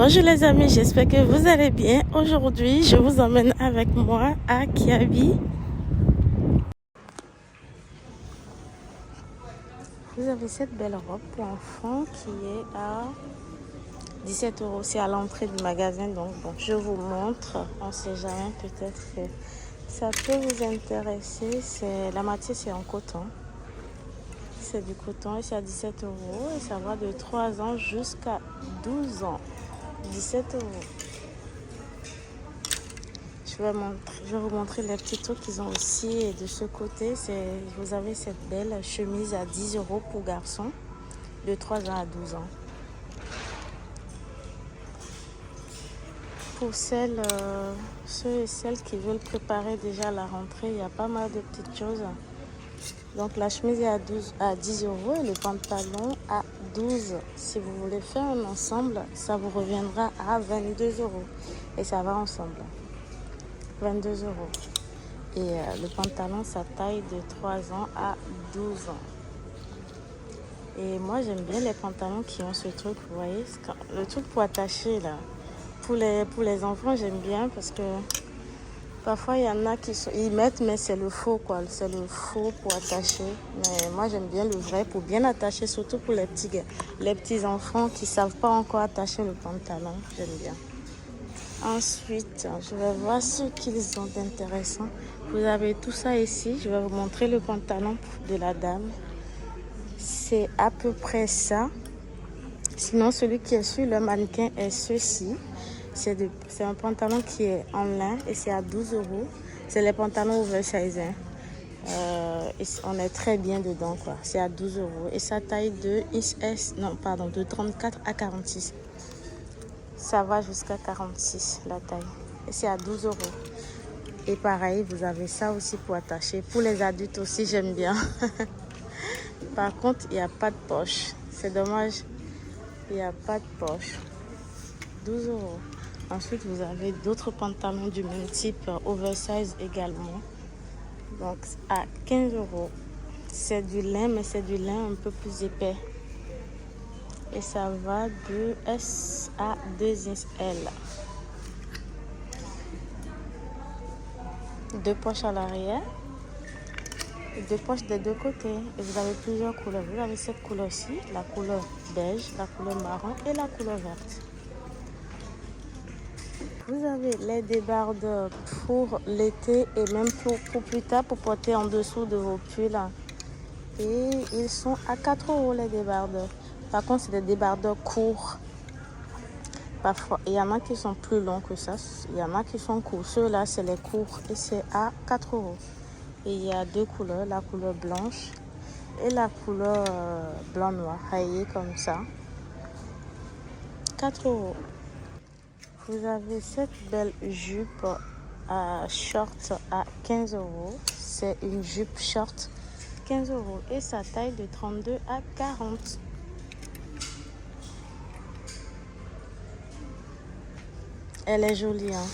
Bonjour les amis, j'espère que vous allez bien. Aujourd'hui, je vous emmène avec moi à Kiabi. Vous avez cette belle robe pour enfants qui est à 17 €. C'est à l'entrée du magasin, donc bon, je vous montre. On ne sait jamais, peut-être que ça peut vous intéresser. La matière, c'est en coton. C'est du coton et c'est à 17 € et ça va de 3 ans jusqu'à 12 ans. 17 €. Je vais vous montrer les petits trucs qu'ils ont aussi. Et de ce côté, vous avez cette belle chemise à 10 € pour garçons de 3 ans à 12 ans. Pour ceux et celles qui veulent préparer déjà la rentrée, il y a pas mal de petites choses. Donc la chemise est à 10 € et le pantalon à 12 €. Si vous voulez faire un ensemble, ça vous reviendra à 22 € et ça va ensemble. 22 €. Et le pantalon, ça taille de 3 ans à 12 ans. Et moi, j'aime bien les pantalons qui ont ce truc, vous voyez, le truc pour attacher là. Pour les enfants, j'aime bien parce que parfois, il y en a ils mettent, mais c'est le faux quoi. C'est le faux pour attacher. Mais moi, j'aime bien le vrai pour bien attacher, surtout pour les petits enfants qui ne savent pas encore attacher le pantalon. J'aime bien. Ensuite, je vais voir ce qu'ils ont d'intéressant. Vous avez tout ça ici. Je vais vous montrer le pantalon de la dame. C'est à peu près ça. Sinon, celui qui est sur le mannequin est ceci. C'est un pantalon qui est en lin et c'est à 12 €. C'est les pantalons oversize. Et on est très bien dedans, quoi. C'est à 12 € et ça taille de 34 à 46. Ça va jusqu'à 46 la taille. Et c'est à 12 €. Et pareil, vous avez ça aussi pour attacher. Pour les adultes aussi, j'aime bien. Par contre, il n'y a pas de poche. C'est dommage. Il n'y a pas de poche. 12 €. Ensuite, vous avez d'autres pantalons du même type, oversize également. Donc, à 15 €. C'est du lin, mais c'est du lin un peu plus épais. Et ça va de S à 2XL. 2 poches à l'arrière. 2 poches des deux côtés. Et vous avez plusieurs couleurs. Vous avez cette couleur-ci, la couleur beige, la couleur marron et la couleur verte. Vous avez les débardeurs pour l'été et même pour plus tard pour porter en dessous de vos pulls. Et ils sont à 4 € les débardeurs. Par contre, c'est des débardeurs courts. Parfois, il y en a qui sont plus longs que ça. Il y en a qui sont courts. Ceux-là, c'est les courts et c'est à 4 €. Et il y a deux couleurs, la couleur blanche et la couleur blanc-noir, rayée comme ça. 4 €. Vous avez cette belle jupe à short à 15 €. C'est une jupe short 15 € et sa taille de 32 à 40. Elle est jolie, hein.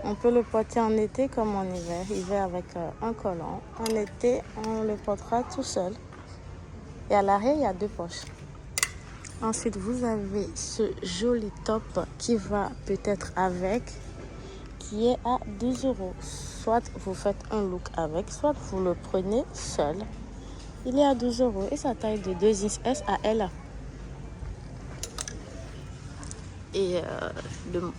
On peut le porter en été comme en hiver. Hiver avec un collant. En été, on le portera tout seul. Et à l'arrière, il y a 2 poches. Ensuite, vous avez ce joli top qui va peut-être avec, qui est à 12 €. Soit vous faites un look avec, soit vous le prenez seul. Il est à 12 € et sa taille de 2XS à L. Et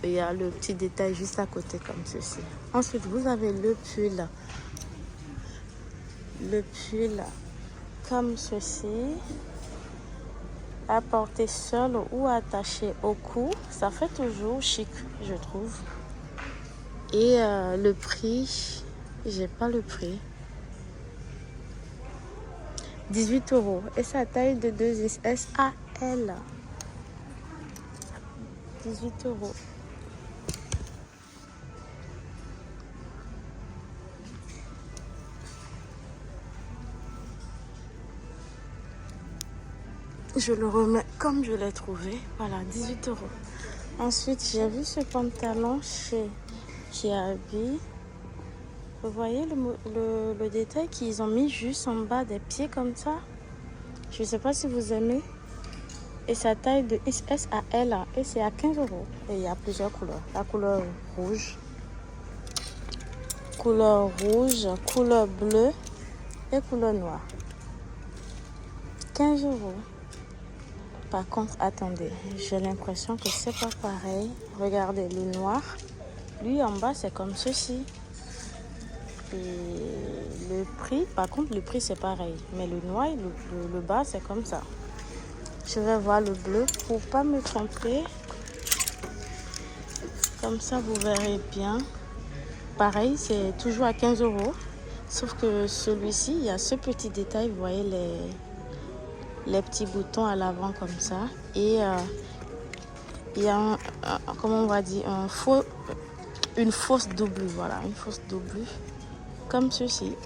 il y a le petit détail juste à côté comme ceci. Ensuite, vous avez le pull. Le pull comme ceci. À porter seul ou attaché au cou. Ça fait toujours chic, je trouve. Et le prix, j'ai pas le prix. 18 € et sa taille de 2XS à L. 18 €. Je le remets comme je l'ai trouvé. Voilà, 18 €. Ensuite, j'ai vu ce pantalon chez Kiabi. Vous voyez le détail qu'ils ont mis juste en bas des pieds comme ça. Je ne sais pas si vous aimez. et sa taille de XS à L et c'est à 15 euros. Et il y a plusieurs couleurs. La couleur rouge, couleur bleue et couleur noire. 15 euros. Par contre, attendez, j'ai l'impression que c'est pas pareil. Regardez, le noir, lui en bas, c'est comme ceci. Et le prix, par contre, le prix c'est pareil. Mais le noir, le bas, c'est comme ça. Je vais voir le bleu pour pas me tromper. Comme ça, vous verrez bien. Pareil, c'est toujours à 15 euros. Sauf que celui-ci, il y a ce petit détail, vous voyez les petits boutons à l'avant comme ça. Et il y a comment on va dire, une fausse doublure. Voilà, une fausse doublure. Comme ceci.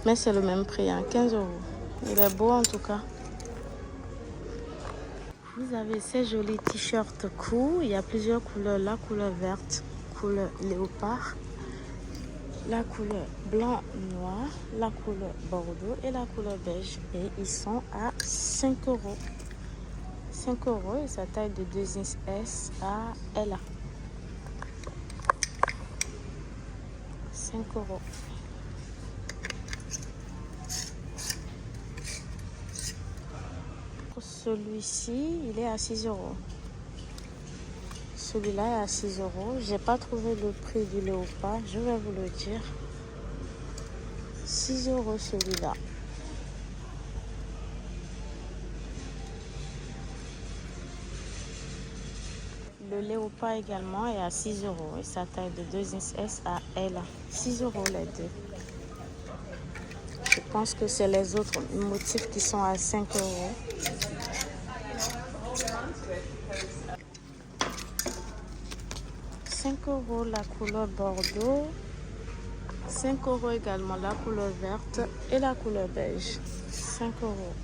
Mais c'est le même prix, hein, 15 euros. Il est beau en tout cas. Vous avez ces jolis t-shirts courts. Il y a plusieurs couleurs. La couleur verte, couleur léopard. La couleur blanc-noir, la couleur bordeaux et la couleur beige. Et ils sont à 5 euros. 5 euros et sa taille de 2XS à L. 5 euros. Celui-ci, il est à 6 euros. Celui-là est à 6 euros. J'ai pas trouvé le prix du léopard, je vais vous le dire. 6 euros celui-là. Le léopard également est à 6 euros et sa taille de 2XS à L. 6 euros les deux. Je pense que c'est les autres motifs qui sont à 5 euros. 5 euros la couleur bordeaux. 5 euros également la couleur verte et la couleur beige. 5 euros.